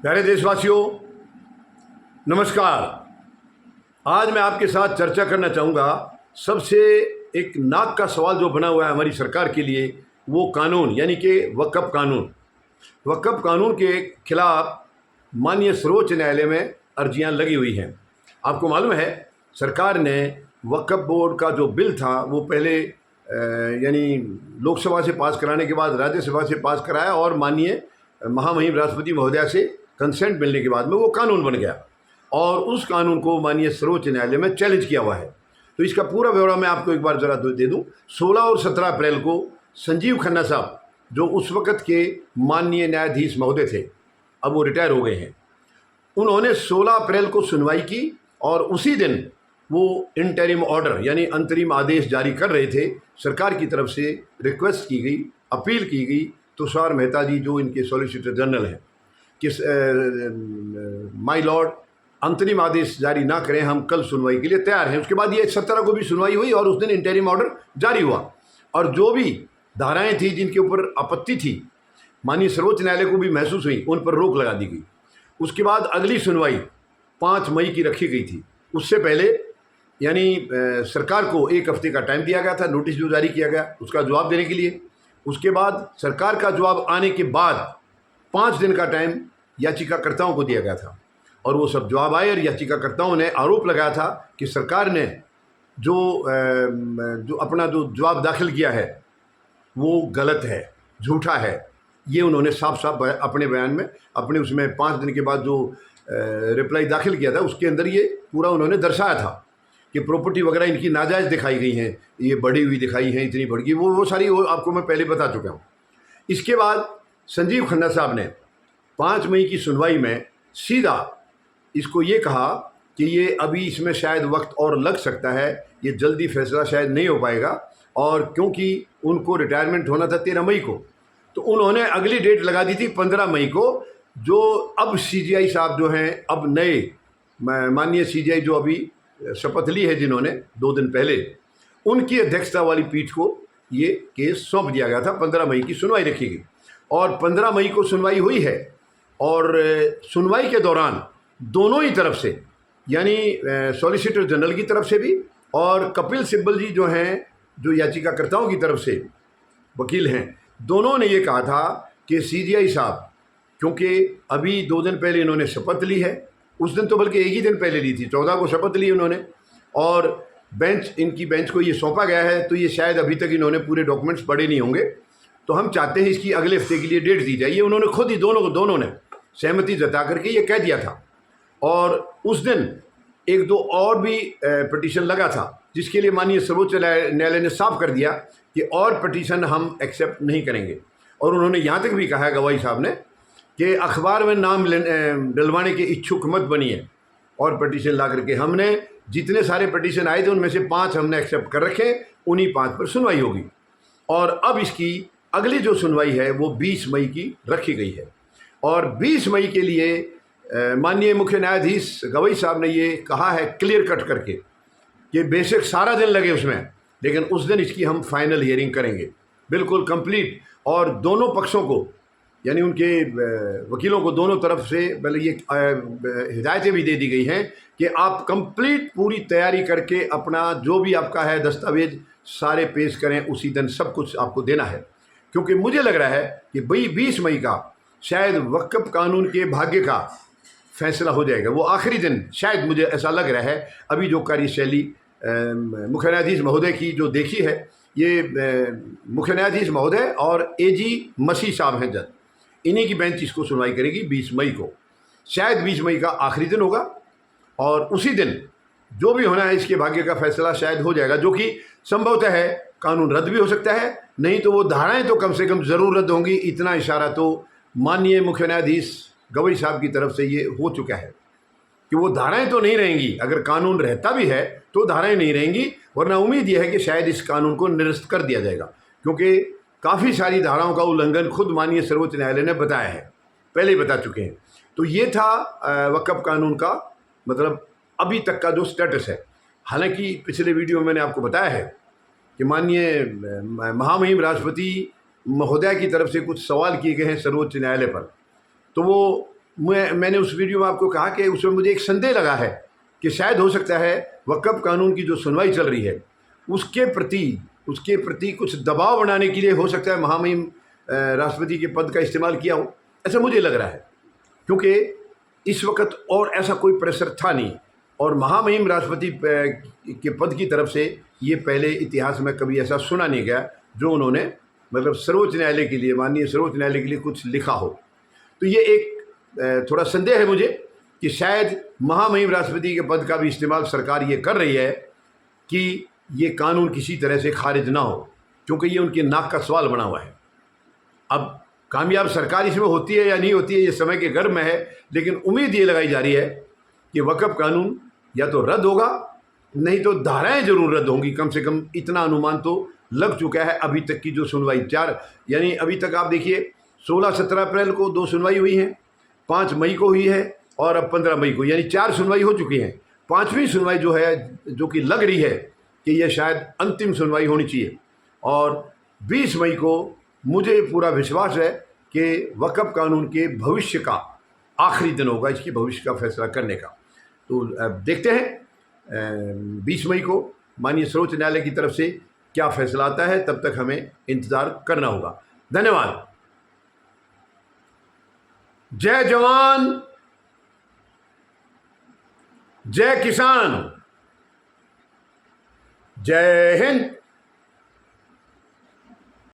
प्यारे देशवासियों, नमस्कार। आज मैं आपके साथ चर्चा करना चाहूँगा। सबसे एक नाक का सवाल जो बना हुआ है हमारी सरकार के लिए, वो कानून यानी कि वक्फ कानून। वक्फ कानून के खिलाफ माननीय सर्वोच्च न्यायालय में अर्जियां लगी हुई हैं। आपको मालूम है, सरकार ने वक्फ बोर्ड का जो बिल था वो पहले यानी लोकसभा से पास कराने के बाद राज्यसभा से पास कराया और माननीय महामहिम राष्ट्रपति महोदया से कंसेंट मिलने के बाद में वो कानून बन गया और उस कानून को माननीय सर्वोच्च न्यायालय में चैलेंज किया हुआ है। तो इसका पूरा ब्यौरा मैं आपको एक बार ज़रा दे दूं। 16 और 17 अप्रैल को संजीव खन्ना साहब, जो उस वक़्त के माननीय न्यायाधीश महोदय थे, अब वो रिटायर हो गए हैं, उन्होंने 16 अप्रैल को सुनवाई की और उसी दिन वो इंटरिम ऑर्डर यानी अंतरिम आदेश जारी कर रहे थे। सरकार की तरफ से रिक्वेस्ट की गई, अपील की गई तुषार मेहता जी, जो इनके सॉलिसिटर जनरल हैं, कि माय लॉर्ड अंतरिम आदेश जारी ना करें, हम कल सुनवाई के लिए तैयार हैं। उसके बाद ये 17 को भी सुनवाई हुई और उस दिन इंटरिम ऑर्डर जारी हुआ और जो भी धाराएं थी जिनके ऊपर आपत्ति थी, माननीय सर्वोच्च न्यायालय को भी महसूस हुई, उन पर रोक लगा दी गई। उसके बाद अगली सुनवाई 5 मई की रखी गई थी। उससे पहले यानी सरकार को 1 हफ्ते का टाइम दिया गया था, नोटिस जो जारी किया गया उसका जवाब देने के लिए। उसके बाद सरकार का जवाब आने के बाद 5 दिन का टाइम याचिकाकर्ताओं को दिया गया था और वो सब जवाब आए और याचिकाकर्ताओं ने आरोप लगाया था कि सरकार ने जो अपना जो जवाब दाखिल किया है वो गलत है, झूठा है। ये उन्होंने साफ साफ अपने बयान में, अपने उसमें 5 दिन के बाद जो रिप्लाई दाखिल किया था उसके अंदर ये पूरा उन्होंने दर्शाया था कि प्रॉपर्टी वगैरह इनकी नाजायज़ दिखाई गई हैं, ये बढ़ी हुई दिखाई हैं, इतनी बढ़ गई, वो सारी वो आपको मैं पहले बता चुका हूँ। इसके बाद संजीव खन्ना साहब ने 5 मई की सुनवाई में सीधा इसको ये कहा कि ये अभी इसमें शायद वक्त और लग सकता है, ये जल्दी फैसला शायद नहीं हो पाएगा, और क्योंकि उनको रिटायरमेंट होना था 13 मई को, तो उन्होंने अगली डेट लगा दी थी 15 मई को। जो अब सीजीआई साहब जो हैं, अब नए माननीय सीजीआई जो अभी शपथ ली है जिन्होंने 2 दिन पहले, उनकी अध्यक्षता वाली पीठ को ये केस सौंप दिया गया था। 15 मई की सुनवाई रखी गई और 15 मई को सुनवाई हुई है और सुनवाई के दौरान दोनों ही तरफ से यानी सॉलिसिटर जनरल की तरफ से भी और कपिल सिब्बल जी जो हैं, जो याचिकाकर्ताओं की तरफ से वकील हैं, दोनों ने ये कहा था कि सीजीआई साहब, क्योंकि अभी 2 दिन पहले इन्होंने शपथ ली है, उस दिन तो बल्कि 1 ही दिन पहले ली थी, 14 को शपथ ली उन्होंने, और इनकी बेंच को ये सौंपा गया है, तो ये शायद अभी तक इन्होंने पूरे डॉक्यूमेंट्स पढ़े नहीं होंगे। तो हम चाहते हैं इसकी अगले हफ्ते के लिए डेट दी जाए। ये उन्होंने खुद ही दोनों ने सहमति जता करके ये कह दिया था। और उस दिन 1-2 और भी पिटीशन लगा था, जिसके लिए माननीय सर्वोच्च न्यायालय ने साफ कर दिया कि और पिटीशन हम एक्सेप्ट नहीं करेंगे। और उन्होंने यहाँ तक भी कहा है गवाही साहब ने कि अखबार में नाम डलवाने के इच्छुक मत बनिए और पिटीशन ला करके, हमने जितने सारे पिटीशन आए थे उनमें से 5 हमने एक्सेप्ट कर रखे, उन्हीं 5 पर सुनवाई होगी। और अब इसकी अगली जो सुनवाई है वो 20 मई की रखी गई है और 20 मई के लिए माननीय मुख्य न्यायाधीश गवई साहब ने ये कहा है क्लियर कट करके कि बेशक सारा दिन लगे उसमें, लेकिन उस दिन इसकी हम फाइनल हियरिंग करेंगे, बिल्कुल कंप्लीट। और दोनों पक्षों को यानी उनके वकीलों को दोनों तरफ से पहले ये हिदायतें भी दे दी गई हैं कि आप कंप्लीट पूरी तैयारी करके अपना जो भी आपका है दस्तावेज सारे पेश करें, उसी दिन सब कुछ आपको देना है। क्योंकि मुझे लग रहा है कि 20 मई का शायद वक्फ कानून के भाग्य का फैसला हो जाएगा, वो आखिरी दिन शायद, मुझे ऐसा लग रहा है। अभी जो कार्यशैली मुख्य न्यायाधीश महोदय की जो देखी है, ये मुख्य न्यायाधीश महोदय और एजी मसीह साहब हैं जज, इन्हीं की बेंच इसको सुनवाई करेगी 20 मई को। शायद 20 मई का आखिरी दिन होगा और उसी दिन जो भी होना है इसके भाग्य का फैसला शायद हो जाएगा, जो कि संभवतः है कानून रद्द भी हो सकता है, नहीं तो वो धाराएं तो कम से कम ज़रूर रद्द होंगी। इतना इशारा तो माननीय मुख्य न्यायाधीश गवई साहब की तरफ से ये हो चुका है कि वो धाराएं तो नहीं रहेंगी। अगर कानून रहता भी है तो धाराएं नहीं रहेंगी, वरना उम्मीद यह है कि शायद इस कानून को निरस्त कर दिया जाएगा, क्योंकि काफ़ी सारी धाराओं का उल्लंघन खुद माननीय सर्वोच्च न्यायालय ने बताया है, पहले ही बता चुके हैं। तो ये था वक्फ कानून का मतलब अभी तक का जो स्टेटस है। हालांकि पिछले वीडियो में मैंने आपको बताया है कि माननीय महामहिम राष्ट्रपति महोदया की तरफ से कुछ सवाल किए गए हैं सर्वोच्च न्यायालय पर, तो वो मैंने उस वीडियो में आपको कहा कि उसमें मुझे एक संदेह लगा है कि शायद हो सकता है वक्फ कानून की जो सुनवाई चल रही है उसके प्रति कुछ दबाव बनाने के लिए हो सकता है महामहिम राष्ट्रपति के पद का इस्तेमाल किया हो, ऐसा मुझे लग रहा है। क्योंकि इस वक्त और ऐसा कोई प्रेशर था नहीं, और महामहिम राष्ट्रपति के पद की तरफ से ये पहले इतिहास में कभी ऐसा सुना नहीं गया जो उन्होंने मतलब सर्वोच्च न्यायालय के लिए, माननीय सर्वोच्च न्यायालय के लिए कुछ लिखा हो। तो ये एक थोड़ा संदेह है मुझे कि शायद महामहिम राष्ट्रपति के पद का भी इस्तेमाल सरकार ये कर रही है कि ये कानून किसी तरह से खारिज ना हो, क्योंकि ये उनके नाक का सवाल बना हुआ है। अब कामयाब सरकार इसमें होती है या नहीं होती है ये समय के गर्भ में है, लेकिन उम्मीद ये लगाई जा रही है कि वक्फ कानून या तो रद्द होगा, नहीं तो धाराएं जरूर रद्द होंगी। कम से कम इतना अनुमान तो लग चुका है अभी तक की जो सुनवाई, यानी अभी तक आप देखिए 16-17 अप्रैल को 2 सुनवाई हुई हैं, 5 मई को हुई है और अब 15 मई को, यानी 4 सुनवाई हो चुकी हैं। 5वीं सुनवाई जो है, जो कि लग रही है कि यह शायद अंतिम सुनवाई होनी चाहिए, और 20 मई को मुझे पूरा विश्वास है कि वक्फ कानून के भविष्य का आखिरी दिन होगा, इसकी भविष्य का फैसला करने का। तो अब देखते हैं 20 मई को माननीय सर्वोच्च न्यायालय की तरफ से क्या फैसला आता है, तब तक हमें इंतज़ार करना होगा। धन्यवाद। जय जवान, जय किसान, जय हिंद।